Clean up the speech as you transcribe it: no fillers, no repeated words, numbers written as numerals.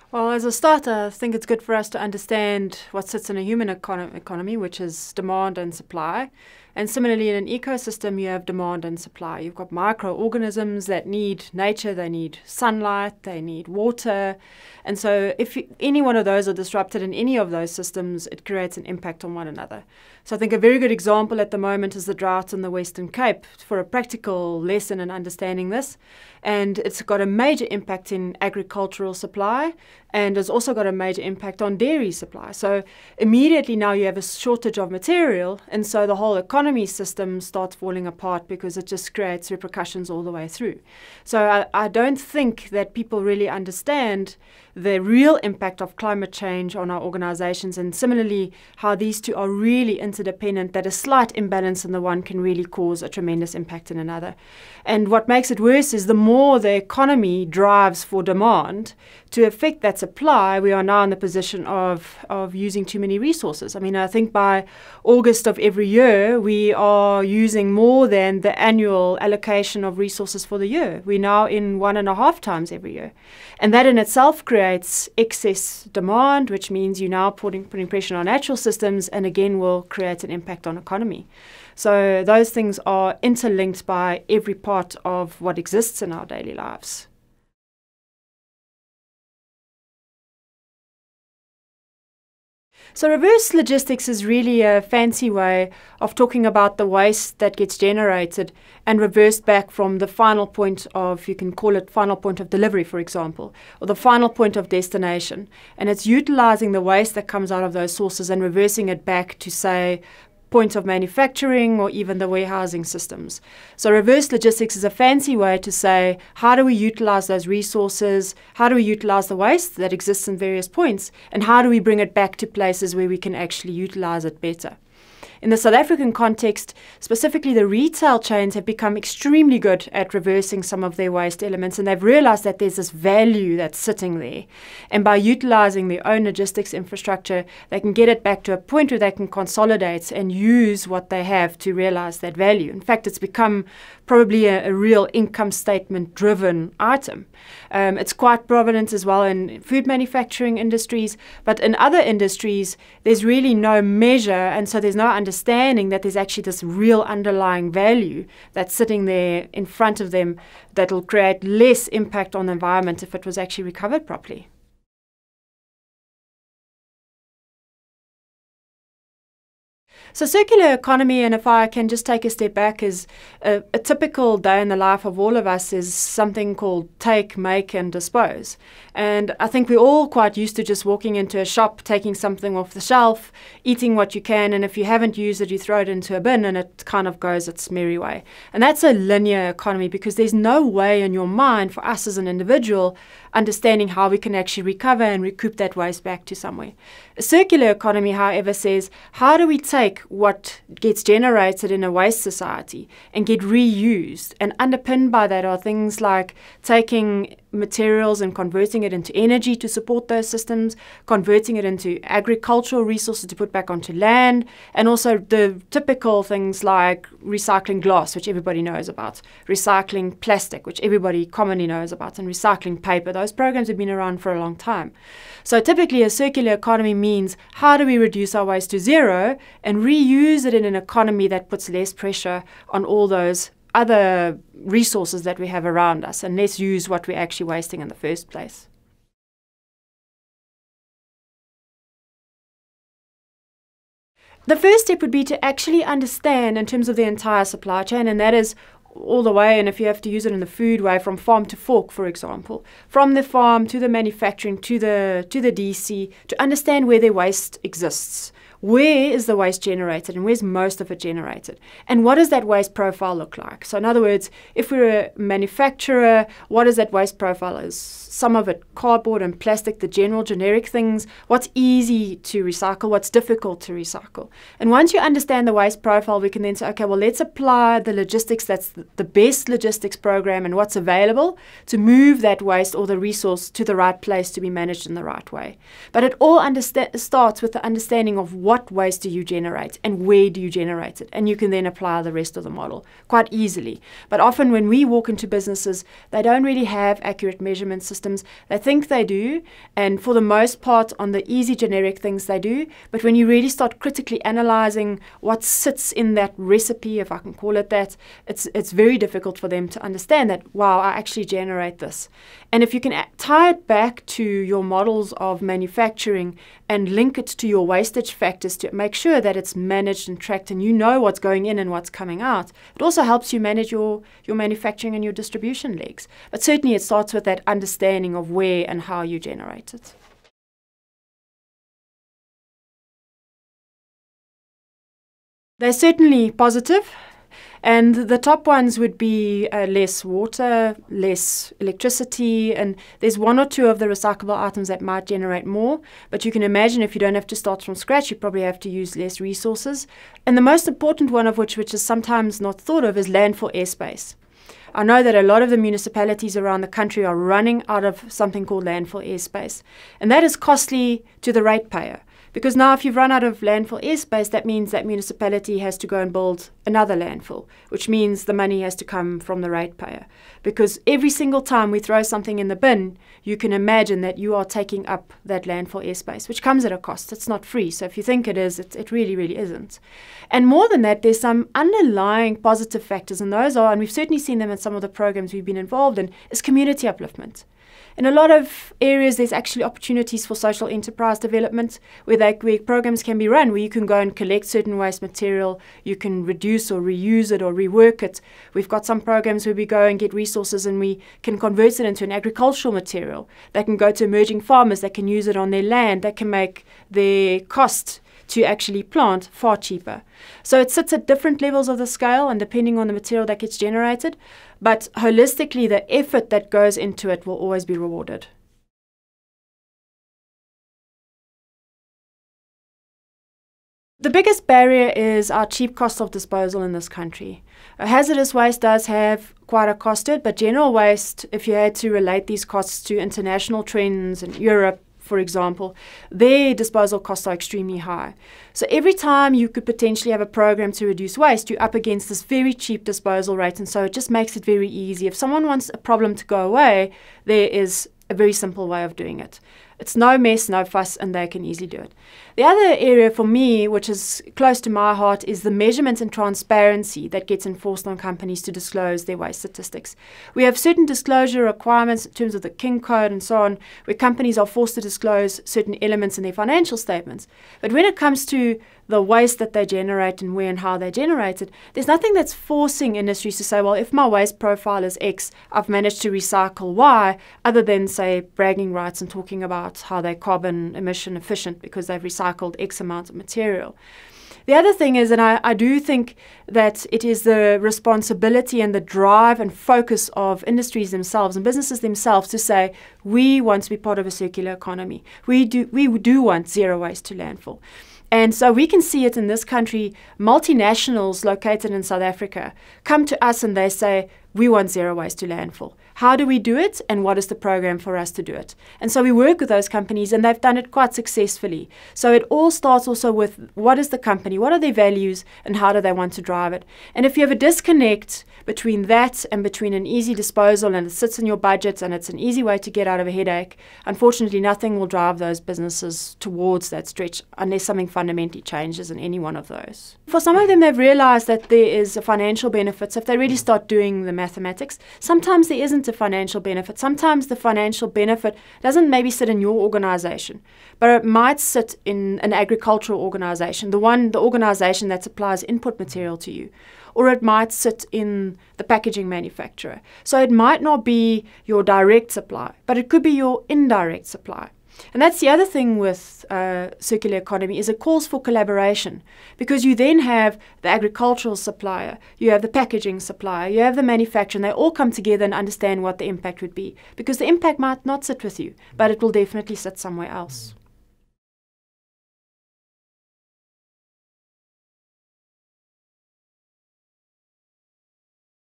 Well, as a starter, I think it's good for us to understand what sits in a human economy, which is demand and supply. And similarly, in an ecosystem, you have demand and supply. You've got microorganisms that need nature, they need sunlight, they need water. And so if any one of those are disrupted in any of those systems, it creates an impact on one another. So I think a very good example at the moment is the drought in the Western Cape for a practical lesson in understanding this. And it's got a major impact in agricultural supply, and has also got a major impact on dairy supply. So immediately now you have a shortage of material, and so the whole economy system starts falling apart because it just creates repercussions all the way through. So I don't think that people really understand the real impact of climate change on our organizations, and similarly how these two are really interdependent, that a slight imbalance in the one can really cause a tremendous impact in another. And what makes it worse is the more the economy drives for demand to affect that supply, we are now in the position of using too many resources. I mean, I think by August of every year, we are using more than the annual allocation of resources for the year. We're now in 1.5 times every year. And that in itself creates excess demand, which means you're now putting pressure on natural systems, and again will create an impact on economy. So those things are interlinked by every part of what exists in our daily lives. So reverse logistics is really a fancy way of talking about the waste that gets generated and reversed back from the final point of, you can call it final point of delivery, for example, or the final point of destination. And it's utilizing the waste that comes out of those sources and reversing it back to, say, point of manufacturing or even the warehousing systems. So reverse logistics is a fancy way to say, how do we utilize those resources? How do we utilize the waste that exists in various points? And how do we bring it back to places where we can actually utilize it better? In the South African context, specifically the retail chains have become extremely good at reversing some of their waste elements, and they've realized that there's this value that's sitting there. And by utilizing their own logistics infrastructure, they can get it back to a point where they can consolidate and use what they have to realize that value. In fact, it's become probably a real income statement driven item. It's quite prominent as well in food manufacturing industries, but in other industries, there's really no measure, and so there's no understanding that there's actually this real underlying value that's sitting there in front of them that will create less impact on the environment if it was actually recovered properly. So circular economy, and if I can just take a step back, is a typical day in the life of all of us is something called take, make and dispose. And I think we're all quite used to just walking into a shop, taking something off the shelf, eating what you can, and if you haven't used it, you throw it into a bin and it kind of goes its merry way. And that's a linear economy because there's no way in your mind for us as an individual understanding how we can actually recover and recoup that waste back to somewhere. A circular economy, however, says, how do we take what gets generated in a waste society and get reused? And underpinned by that are things like taking materials and converting it into energy to support those systems, converting it into agricultural resources to put back onto land, and also the typical things like recycling glass, which everybody knows about, recycling plastic, which everybody commonly knows about, and recycling paper. Those programs have been around for a long time. So typically a circular economy means, how do we reduce our waste to zero and reuse it in an economy that puts less pressure on all those other resources that we have around us, and let's use what we're actually wasting in the first place. The first step would be to actually understand in terms of the entire supply chain, and that is all the way, and if you have to use it in the food way, from farm to fork, for example, from the farm to the manufacturing to the DC, to understand where their waste exists. Where is the waste generated and where's most of it generated? And what does that waste profile look like? So in other words, if we're a manufacturer, what is that waste profile? Is some of it cardboard and plastic, the general generic things? What's easy to recycle? What's difficult to recycle? And once you understand the waste profile, we can then say, okay, well, let's apply the logistics that's the best logistics program and what's available to move that waste or the resource to the right place to be managed in the right way. But it all starts with the understanding of what waste do you generate and where do you generate it, and you can then apply the rest of the model quite easily. But often when we walk into businesses, they don't really have accurate measurement systems. They think they do, and for the most part on the easy generic things they do, but when you really start critically analyzing what sits in that recipe, if I can call it that, it's very difficult for them to understand that, wow, I actually generate this. And if you can tie it back to your models of manufacturing and link it to your wastage factors to make sure that it's managed and tracked and you know what's going in and what's coming out, it also helps you manage your manufacturing and your distribution legs. But certainly it starts with that understanding of where and how you generate it. They're certainly positive. And the top ones would be less water, less electricity, and there's one or two of the recyclable items that might generate more. But you can imagine if you don't have to start from scratch, you probably have to use less resources. And the most important one of which is sometimes not thought of, is landfill airspace. I know that a lot of the municipalities around the country are running out of something called landfill airspace. And that is costly to the ratepayer. Because now if you've run out of landfill airspace, that means that municipality has to go and build another landfill, which means the money has to come from the ratepayer. Because every single time we throw something in the bin, you can imagine that you are taking up that landfill airspace, which comes at a cost. It's not free. So if you think it is, it really, really isn't. And more than that, there's some underlying positive factors, and those are, and we've certainly seen them in some of the programs we've been involved in, is community upliftment. In a lot of areas, there's actually opportunities for social enterprise development where programs can be run, where you can go and collect certain waste material, you can reduce or reuse it or rework it. We've got some programs where we go and get resources and we can convert it into an agricultural material. They can go to emerging farmers, they can use it on their land, they can make their cost to actually plant far cheaper. So it sits at different levels of the scale and depending on the material that gets generated, but holistically the effort that goes into it will always be rewarded. The biggest barrier is our cheap cost of disposal in this country. Hazardous waste does have quite a cost to it, but general waste, if you had to relate these costs to international trends in Europe, for example, their disposal costs are extremely high. So every time you could potentially have a program to reduce waste, you're up against this very cheap disposal rate, and so it just makes it very easy. If someone wants a problem to go away, there is a very simple way of doing it. It's no mess, no fuss, and they can easily do it. The other area for me, which is close to my heart, is the measurement and transparency that gets enforced on companies to disclose their waste statistics. We have certain disclosure requirements in terms of the King Code and so on, where companies are forced to disclose certain elements in their financial statements. But when it comes to the waste that they generate and where and how they generate it, there's nothing that's forcing industries to say, well, if my waste profile is X, I've managed to recycle Y, other than, say, bragging rights and talking about how they're carbon emission efficient because they've recycled X amount of material. The other thing is, and I do think that it is the responsibility and the drive and focus of industries themselves and businesses themselves to say, we want to be part of a circular economy. We do want zero waste to landfill. And so we can see it in this country. Multinationals located in South Africa come to us and they say, we want zero waste to landfill. How do we do it, and what is the program for us to do it? And so we work with those companies, and they've done it quite successfully. So it all starts also with what is the company, what are their values, and how do they want to drive it? And if you have a disconnect between that and between an easy disposal, and it sits in your budget, and it's an easy way to get out of a headache, unfortunately nothing will drive those businesses towards that stretch unless something fundamentally changes in any one of those. For some of them, they've realized that there is a financial benefit. So if they really start doing the mathematics, sometimes there isn't a financial benefit. Sometimes the financial benefit doesn't maybe sit in your organization, but it might sit in an agricultural organization, the organization that supplies input material to you. Or it might sit in the packaging manufacturer. So it might not be your direct supply, but it could be your indirect supply. And that's the other thing with circular economy, is it calls for collaboration, because you then have the agricultural supplier, you have the packaging supplier, you have the manufacturer, and they all come together and understand what the impact would be, because the impact might not sit with you, but it will definitely sit somewhere else.